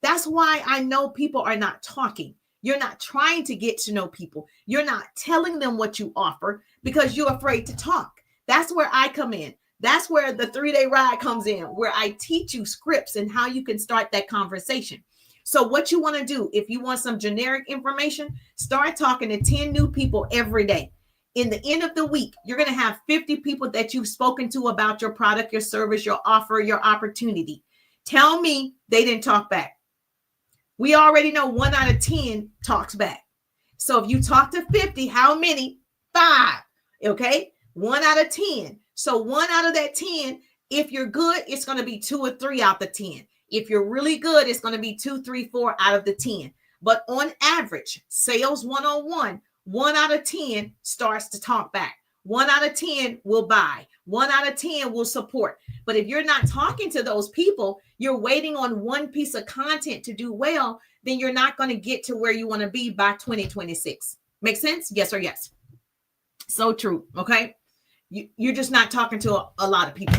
That's why I know people are not talking. You're not trying to get to know people. You're not telling them what you offer because you're afraid to talk. That's where I come in. That's where the 3-day ride comes in, where I teach you scripts and how you can start that conversation. So what you want to do, if you want some generic information, start talking to 10 new people every day. in the end of the week, you're going to have 50 people that you've spoken to about your product, your service, your offer, your opportunity. Tell me they didn't talk back. We already know 1 out of 10 talks back. So if you talk to 50, how many? 5. Okay. 1 out of 10. So 1 out of that 10, if you're good, it's going to be 2 or 3 out of the 10. If you're really good, it's going to be 2, 3, 4 out of the 10. But on average, sales 101, 1 out of 10 starts to talk back. 1 out of 10 will buy. 1 out of 10 will support. But if you're not talking to those people, you're waiting on one piece of content to do well, then you're not going to get to where you want to be by 2026. Make sense? Yes or yes? So true. Okay. You're just not talking to a lot of people.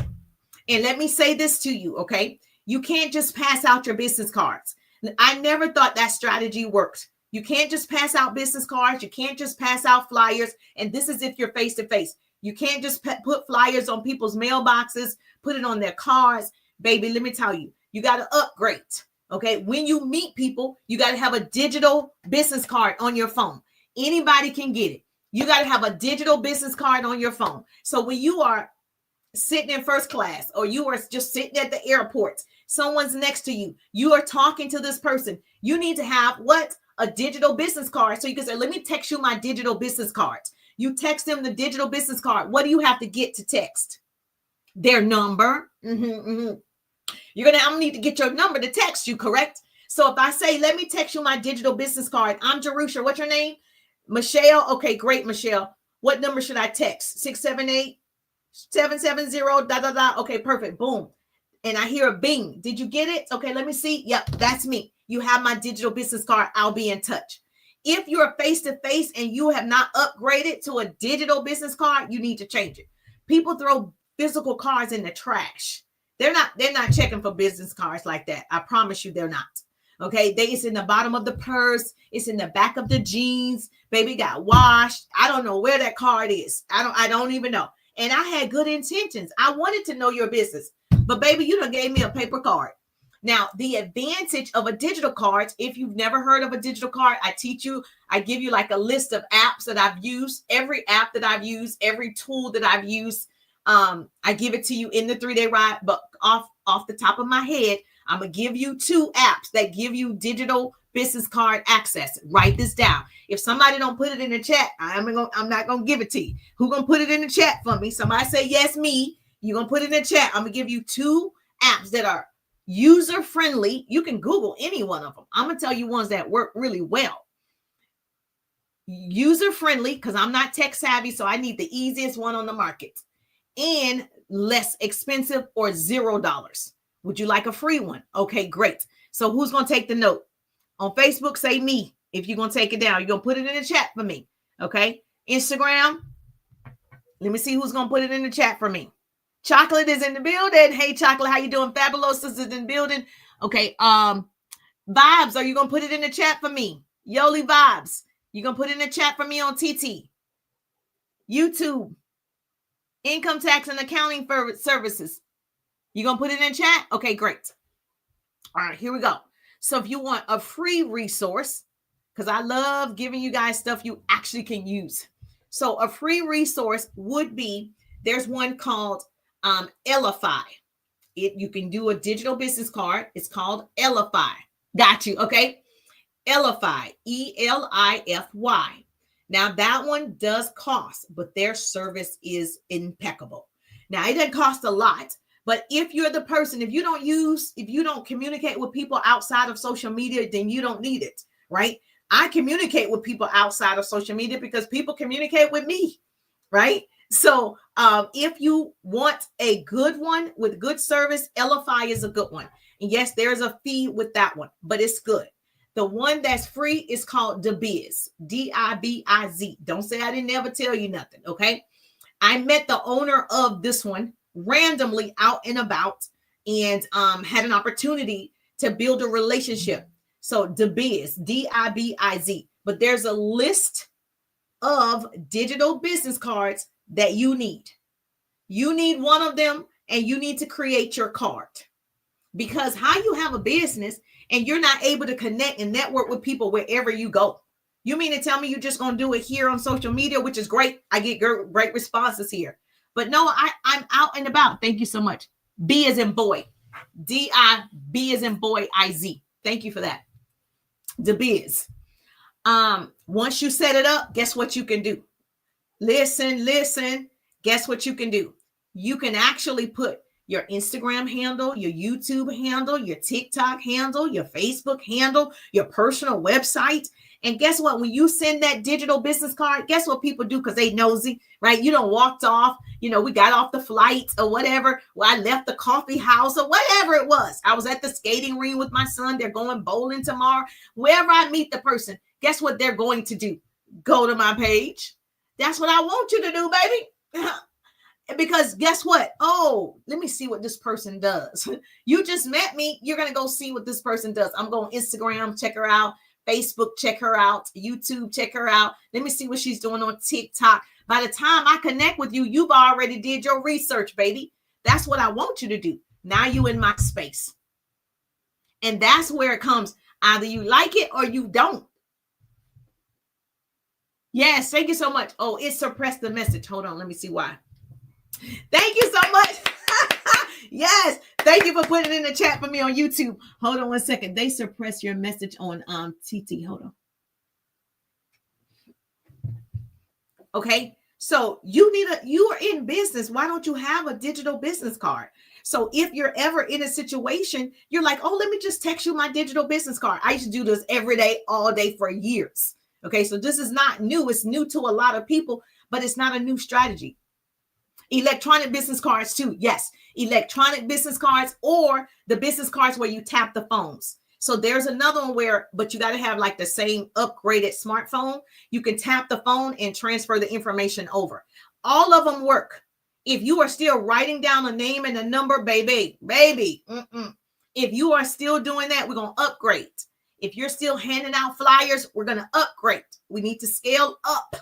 And let me say this to you. Okay. You can't just pass out your business cards. I never thought that strategy worked. You can't just pass out business cards. You can't just pass out flyers. And this is if you're face to face. You can't just put flyers on people's mailboxes, put it on their cars. Baby, let me tell you, you got to upgrade. Okay. When you meet people, you got to have a digital business card on your phone. Anybody can get it. You got to have a digital business card on your phone. So when you are sitting in first class or you are just sitting at the airport, someone's next to you, you are talking to this person. You need to have what? A digital business card. So you can say, let me text you my digital business card. You text them the digital business card. What do you have to get to text? Their number. I'm gonna need to get your number to text you, correct? So if I say, let me text you my digital business card. I'm Jerusha. What's your name? Michelle. Okay, great, Michelle. What number should I text? 678-770. Okay, perfect. Boom. And I hear a bing. Did you get it? Okay, let me see. Yep, that's me. You have my digital business card. I'll be in touch. If you're face-to-face and you have not upgraded to a digital business card, you need to change it. People throw physical cards in the trash. They're not checking for business cards like that. I promise you they're not. Okay, it's in the bottom of the purse. It's in the back of the jeans. Baby got washed. I don't know where that card is. I don't even know. And I had good intentions. I wanted to know your business. But baby, you done gave me a paper card. Now, the advantage of a digital card, if you've never heard of a digital card, I give you like a list of apps that I've used, every app that I've used, every tool that I've used. I give it to you in the 3-day ride, but off the top of my head, I'm going to give you 2 apps that give you digital business card access. Write this down. If somebody don't put it in the chat, I'm not going to give it to you. Who going to put it in the chat for me? Somebody say, yes, me. You're going to put it in the chat. I'm going to give you 2 apps that are user-friendly. You can Google any one of them. I'm going to tell you ones that work really well. User-friendly, because I'm not tech savvy, so I need the easiest one on the market. And less expensive or $0. Would you like a free one? Okay, great. So who's going to take the note? On Facebook, say me. If you're going to take it down, you're going to put it in the chat for me. Okay. Instagram. Let me see who's going to put it in the chat for me. Chocolate is in the building. Hey, Chocolate, how you doing? Fabulous is in the building. Okay. Vibes, are you going to put it in the chat for me? Yoli Vibes. You going to put it in the chat for me on TT. YouTube. Income tax and accounting for services. You going to put it in chat? Okay, great. All right, here we go. So if you want a free resource, because I love giving you guys stuff you actually can use. So a free resource would be, there's one called Elify. You can do a digital business card. It's called Elify. Got you. Okay. Elify, Elify. Now that one does cost, but their service is impeccable. Now it doesn't cost a lot, but if you're the person, if you don't communicate with people outside of social media, then you don't need it, right? I communicate with people outside of social media because people communicate with me, right? So if you want a good one with good service, Elify is a good one. And yes, there's a fee with that one, but it's good. The one that's free is called Dibiz, Dibiz. Don't say I didn't never tell you nothing, okay? I met the owner of this one randomly out and about and had an opportunity to build a relationship. So Dibiz, Dibiz. But there's a list of digital business cards that you need. You need one of them and you need to create your card. Because how you have a business and you're not able to connect and network with people wherever you go. You mean to tell me you're just going to do it here on social media, which is great. I get great responses here. But no, I'm out and about. Thank you so much. B as in boy. D-I-B as in boy, I-Z. Thank you for that. The biz. Once you set it up, guess what you can do? Listen. Guess what you can do? You can actually put your Instagram handle, your YouTube handle, your TikTok handle, your Facebook handle, your personal website. And guess what? When you send that digital business card, guess what people do? Because they nosy, right? You don't walked off, we got off the flight or whatever. Well, I left the coffee house or whatever it was. I was at the skating ring with my son. They're going bowling tomorrow. Wherever I meet the person, guess what they're going to do? Go to my page. That's what I want you to do, baby. Because guess what? Oh, let me see what this person does. You just met me. You're going to go see what this person does. I'm going Instagram, check her out. Facebook, check her out. YouTube, check her out. Let me see what she's doing on TikTok. By the time I connect with you, you've already did your research, baby. That's what I want you to do. Now you in my space. And that's where it comes. Either you like it or you don't. Yes, thank you so much. Oh, it suppressed the message. Hold on, let me see why. Thank you so much. Yes, thank you for putting it in the chat for me on YouTube. Hold on one second. They suppress your message on TT. Hold on. Okay, so you are in business. Why don't you have a digital business card? So if you're ever in a situation, you're like, oh, let me just text you my digital business card. I used to do this every day, all day for years. Okay, so this is not new. It's new to a lot of people, but it's not a new strategy. Electronic business cards too. Yes, electronic business cards or the business cards where you tap the phones. So there's another one but you got to have like the same upgraded smartphone. You can tap the phone and transfer the information over. All of them work. If you are still writing down a name and a number, baby. If you are still doing that, we're going to upgrade. If you're still handing out flyers, we're going to upgrade. We need to scale up.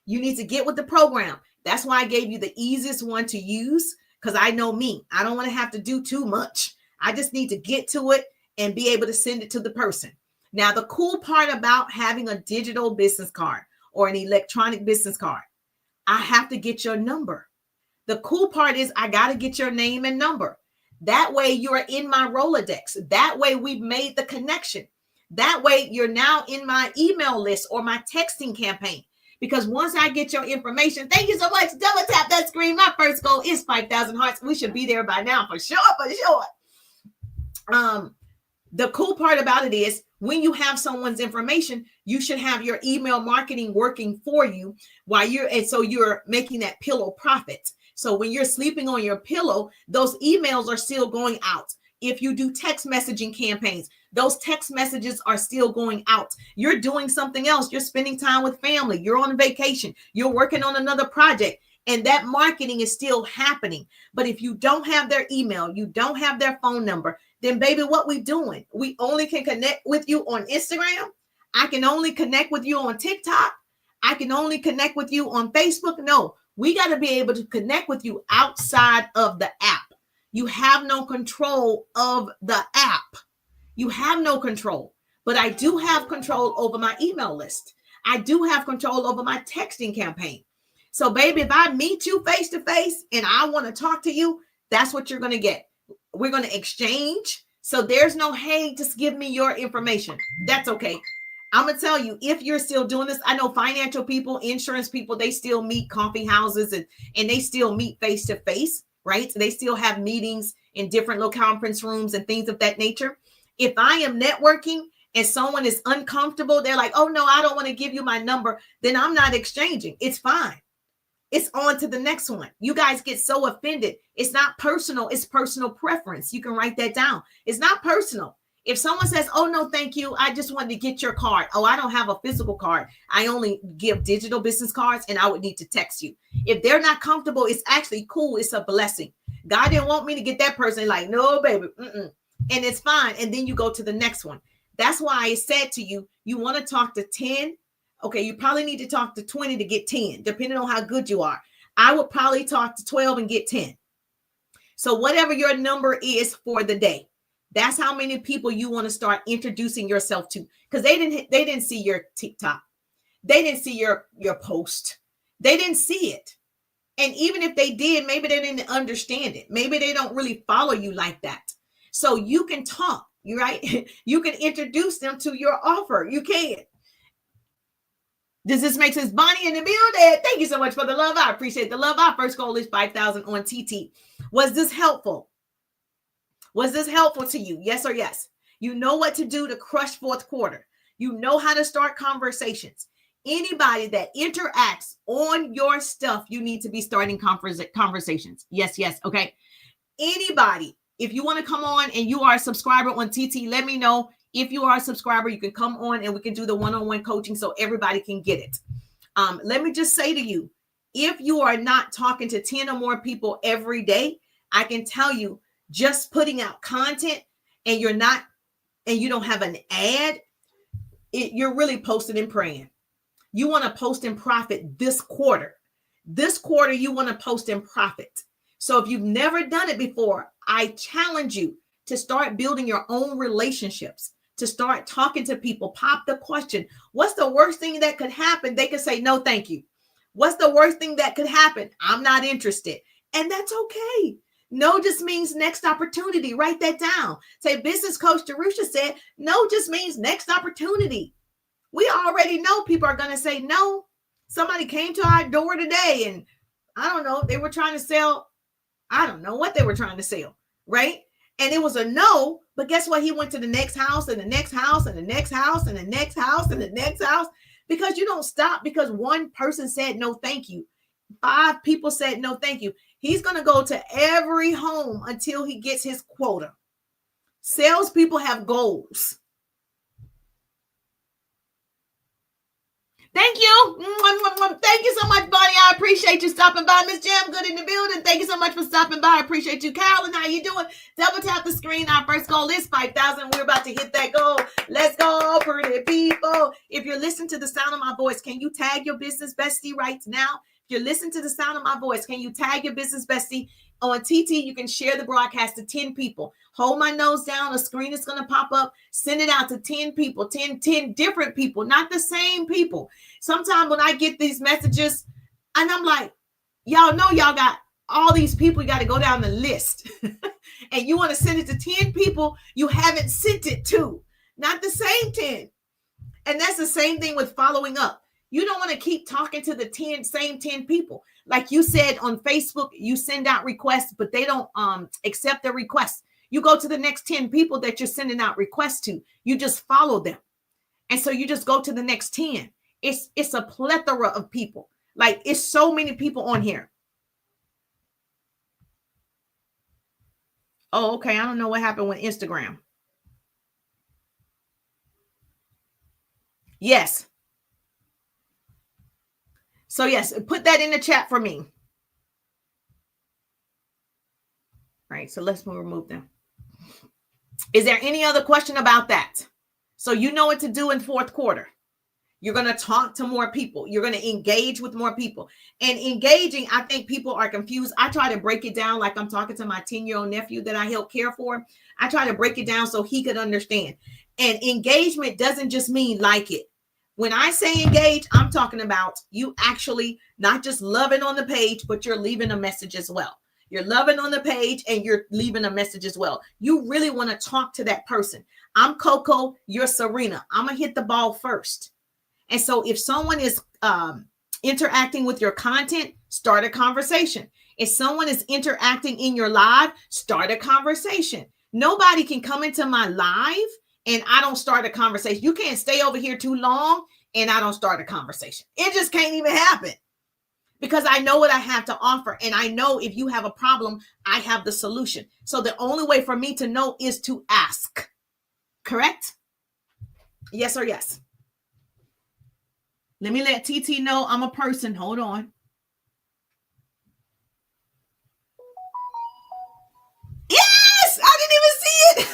You need to get with the program. That's why I gave you the easiest one to use, because I know me. I don't want to have to do too much. I just need to get to it and be able to send it to the person. Now, the cool part about having a digital business card or an electronic business card, I have to get your number. The cool part is I got to get your name and number. That way you're in my Rolodex. That way we've made the connection. That way you're now in my email list or my texting campaign. Because once I get your information, thank you so much. Double tap that screen. My first goal is 5,000 hearts. We should be there by now for sure. The cool part about it is when you have someone's information, you should have your email marketing working for you so you're making that pillow profit. So when you're sleeping on your pillow, those emails are still going out. If you do text messaging campaigns, those text messages are still going out. You're doing something else. You're spending time with family. You're on vacation. You're working on another project. And that marketing is still happening. But if you don't have their email, you don't have their phone number, then baby, what we doing? We only can connect with you on Instagram. I can only connect with you on TikTok. I can only connect with you on Facebook. No, we got to be able to connect with you outside of the app. You have no control of the app. You have no control, but I do have control over my email list. I do have control over my texting campaign. So baby, if I meet you face to face and I want to talk to you, that's what you're going to get. We're going to exchange. So there's no, hey, just give me your information. That's okay. I'm going to tell you, if you're still doing this, I know financial people, insurance people, they still meet coffee houses and they still meet face to face, right? So they still have meetings in different little conference rooms and things of that nature. If I am networking and someone is uncomfortable, they're like, oh, no, I don't want to give you my number, then I'm not exchanging. It's fine. It's on to the next one. You guys get so offended. It's not personal. It's personal preference. You can write that down. It's not personal. If someone says, oh, no, thank you, I just wanted to get your card. Oh, I don't have a physical card. I only give digital business cards and I would need to text you. If they're not comfortable, it's actually cool. It's a blessing. God didn't want me to get that person like, no, baby. And it's fine. And then you go to the next one. That's why I said to you, you want to talk to 10. Okay, you probably need to talk to 20 to get 10, depending on how good you are. I would probably talk to 12 and get 10. So whatever your number is for the day, that's how many people you want to start introducing yourself to, because they didn't see your TikTok. They didn't see your post. They didn't see it. And even if they did, maybe they didn't understand it. Maybe they don't really follow you like that. So you can talk, you right? You can introduce them to your offer. You can. Does this make sense? Bonnie in the building. Thank you so much for the love. I appreciate the love. Our first goal is 5,000 on TT. Was this helpful? Was this helpful to you? Yes or yes? You know what to do to crush fourth quarter. You know how to start conversations. Anybody that interacts on your stuff, you need to be starting conversations. Yes, yes. Okay. Anybody, if you want to come on and you are a subscriber on TT, let me know. If you are a subscriber, you can come on and we can do the one-on-one coaching so everybody can get it. Let me just say to you, if you are not talking to 10 or more people every day, I can tell you just putting out content and you don't have an ad, you're really posting and praying. You want to post and profit this quarter. This quarter, you want to post and profit. So if you've never done it before, I challenge you to start building your own relationships, to start talking to people. Pop the question. What's the worst thing that could happen? They could say, no, thank you. What's the worst thing that could happen? I'm not interested. And that's okay. No just means next opportunity. Write that down. Say, business coach Jerusha said, no just means next opportunity. We already know people are going to say no. Somebody came to our door today and I don't know, they were trying to sell. I don't know what they were trying to sell, right? And it was a no, but guess what? He went to the next house and the next house and the next house and the next house and the next house, because you don't stop because one person said no, thank you. 5 people said no, thank you. He's going to go to every home until he gets his quota. Salespeople have goals. Thank you. Thank you so much, Bonnie. I appreciate you stopping by. Miss Jam, good in the building. Thank you so much for stopping by. I appreciate you. Carolyn, how you doing? Double tap the screen. Our first goal is 5,000. We're about to hit that goal. Let's go, pretty people. If you're listening to the sound of my voice, can you tag your business bestie right now? If you're listening to the sound of my voice, can you tag your business bestie? On TT, you can share the broadcast to 10 people. Hold my nose down. A screen is going to pop up. Send it out to 10 people, 10 different people, not the same people. Sometimes when I get these messages and I'm like, y'all know y'all got all these people, you got to go down the list and you want to send it to 10 people you haven't sent it to, not the same 10. And that's the same thing with following up. You don't want to keep talking to the same 10 people. Like you said on Facebook, you send out requests, but they don't accept the requests. You go to the next 10 people that you're sending out requests to. You just follow them. And so you just go to the next 10. It's a plethora of people. Like it's so many people on here. Oh, okay. I don't know what happened with Instagram. Yes. So yes, put that in the chat for me. All right, so let's remove them. Is there any other question about that? So you know what to do in fourth quarter. You're going to talk to more people. You're going to engage with more people. And engaging, I think people are confused. I try to break it down like I'm talking to my 10-year-old nephew that I help care for. I try to break it down so he could understand. And engagement doesn't just mean like it. When I say engage, I'm talking about you actually not just loving on the page, but you're leaving a message as well. You're loving on the page and you're leaving a message as well. You really want to talk to that person. I'm Coco, you're Serena. I'm going to hit the ball first. And so if someone is interacting with your content, start a conversation. If someone is interacting in your live, start a conversation. Nobody can come into my live and I don't start a conversation. You can't stay over here too long and I don't start a conversation. It just can't even happen because I know what I have to offer. And I know if you have a problem, I have the solution. So the only way for me to know is to ask. Correct? Yes or yes? Let me let TT know I'm a person. Hold on. Yes! I didn't even see it.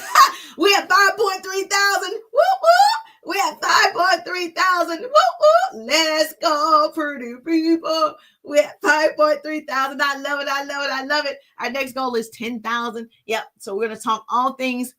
We at 5.3 thousand. Whoop, whoop. We at 5.3 thousand. Whoop, whoop. Let's go, pretty people. We at 5.3 thousand. I love it. I love it. I love it. Our next goal is 10,000. Yep. So we're going to talk all things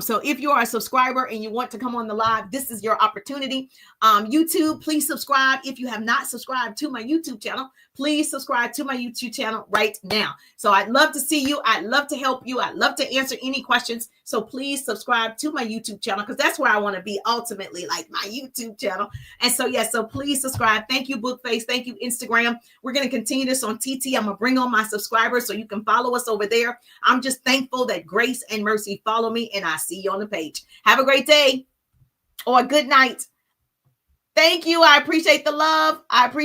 So if you are a subscriber and you want to come on the live, this is your opportunity. YouTube, please subscribe. If you have not subscribed to my YouTube channel, please subscribe to my YouTube channel right now. So I'd love to see you. I'd love to help you. I'd love to answer any questions. So please subscribe to my YouTube channel, because that's where I want to be ultimately, like my YouTube channel. And so, yes, so please subscribe. Thank you, Bookface. Thank you, Instagram. We're going to continue this on TT. I'm going to bring on my subscribers so you can follow us over there. I'm just thankful that Grace and Mercy follow me, and I see you on the page. Have a great day or a good night. Thank you. I appreciate the love. I appreciate